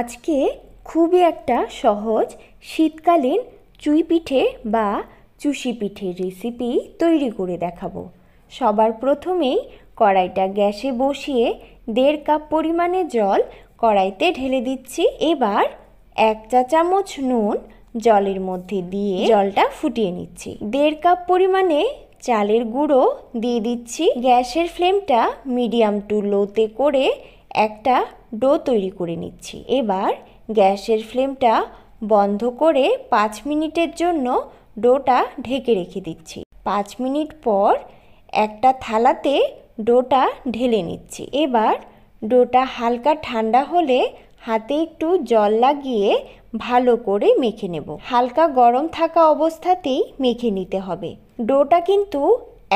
আজকে খুবই একটা সহজ শীতকালীন চুই পিঠে বা চুষি পিঠের রেসিপি তৈরি করে দেখাবো। সবার প্রথমেই কড়াইটা গ্যাসে বসিয়ে 1.5 কাপ পরিমাণে জল কড়াইতে ঢেলে দিচ্ছি। এবার 1 চা চামচ নুন জলের মধ্যে দিয়ে জলটা ফুটিয়ে নিচ্ছি। 1.5 কাপ পরিমাণে চালের গুঁড়ো দিয়ে দিচ্ছি। গ্যাসের ফ্লেমটা মিডিয়াম টু লোতে করে একটা ডো তৈরি করে নিচ্ছি। এবার গ্যাসের ফ্লেমটা বন্ধ করে 5 মিনিটের জন্য ডোটা ঢেকে রেখে দিচ্ছি। 5 মিনিট পর একটা থালাতে ডোটা ঢেলে নিচ্ছি। এবার ডোটা হালকা ঠান্ডা হলে হাতে একটু জল লাগিয়ে ভালো করে মেখে নেব। হালকা গরম থাকা অবস্থাতেই মেখে নিতে হবে। ডোটা কিন্তু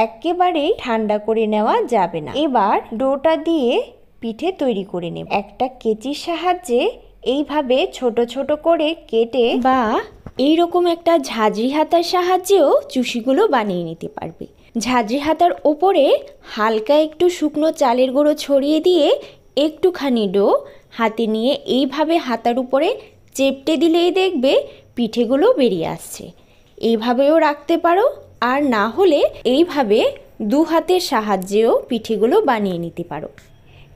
একেবারেই ঠান্ডা করে নেওয়া যাবে না। এবার ডোটা দিয়ে পিঠে তৈরি করে নেব। একটা কেচির সাহায্যে এইভাবে ছোট ছোট করে কেটে বা এইরকম একটা ঝাঁঝরি হাতার সাহায্যেও চুষিগুলো বানিয়ে নিতে পারবে। ঝাঁঝরি হাতার ওপরে হালকা একটু শুকনো চালের গুঁড়ো ছড়িয়ে দিয়ে একটুখানি ডো হাতে নিয়ে এইভাবে হাতার উপরে চেপটে দিলেই দেখবে পিঠেগুলো বেরিয়ে আসছে। এইভাবেও রাখতে পারো, আর না হলে এইভাবে 2 হাতের সাহায্যেও পিঠেগুলো বানিয়ে নিতে পারো।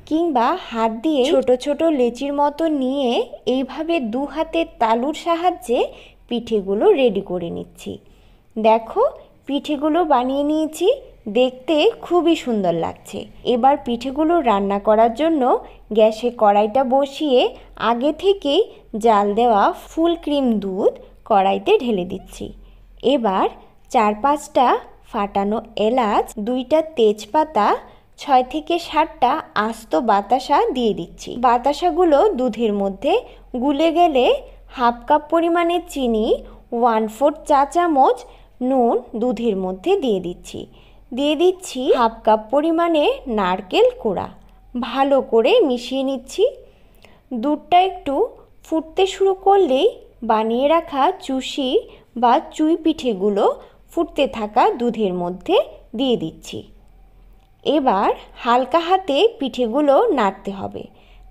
কিংবা হাত দিয়ে ছোট ছোট লেচির মতো নিয়ে এইভাবে 2 হাতের তালুর সাহায্যে পিঠেগুলো রেডি করে নিচ্ছি। দেখো পিঠেগুলো বানিয়ে নিয়েছি, দেখতে খুবই সুন্দর লাগছে। এবার পিঠেগুলো রান্না করার জন্য গ্যাসে কড়াইটা বসিয়ে আগে থেকেই জাল দেওয়া ফুল ক্রিম দুধ কড়াইতে ঢেলে দিচ্ছি। এবার 4-5টা ফাটানো এলাচ, 2টা তেজপাতা, 6 থেকে 7টা আস্ত বাতাসা দিয়ে দিচ্ছি। বাতাসাগুলো দুধের মধ্যে গুলে গেলে 1/2 কাপ পরিমাণে চিনি, 1/4 চা চামচ নুন দুধের মধ্যে দিয়ে দিচ্ছি। দিয়ে দিচ্ছি 1/2 কাপ পরিমাণে নারকেল কোড়া। ভালো করে মিশিয়ে নিচ্ছি। দুধটা একটু ফুটতে শুরু করলেই বানিয়ে রাখা চুষি বা চুই পিঠেগুলো ফুটতে থাকা দুধের মধ্যে দিয়ে দিচ্ছি। এবার হালকা হাতে পিঠেগুলো নাড়তে হবে,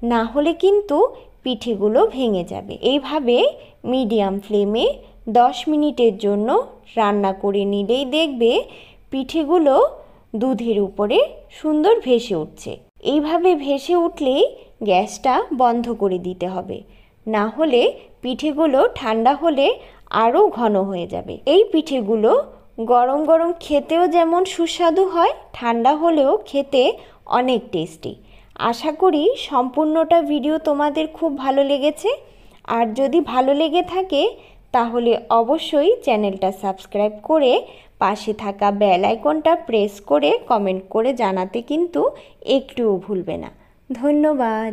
না হলে কিন্তু পিঠেগুলো ভেঙে যাবে। এইভাবে মিডিয়াম ফ্লেমে 10 মিনিটের জন্য রান্না করে নিলেই দেখবে পিঠেগুলো দুধের উপরে সুন্দর ভেসে উঠছে। এইভাবে ভেসে উঠলেই গ্যাসটা বন্ধ করে দিতে হবে, না হলে পিঠেগুলো ঠান্ডা হলে আরও ঘন হয়ে যাবে। এই পিঠেগুলো গরম গরম খেতেও যেমন সুস্বাদু হয়, ঠান্ডা হলেও খেতে অনেক টেস্টি। আশা করি সম্পূর্ণটা ভিডিও তোমাদের খুব ভালো লেগেছে। আর যদি ভালো লেগে থাকে তাহলে অবশ্যই চ্যানেলটা সাবস্ক্রাইব করে পাশে থাকা বেল আইকনটা প্রেস করে কমেন্ট করে জানাতে কিন্তু একটুও ভুলবে না। ধন্যবাদ।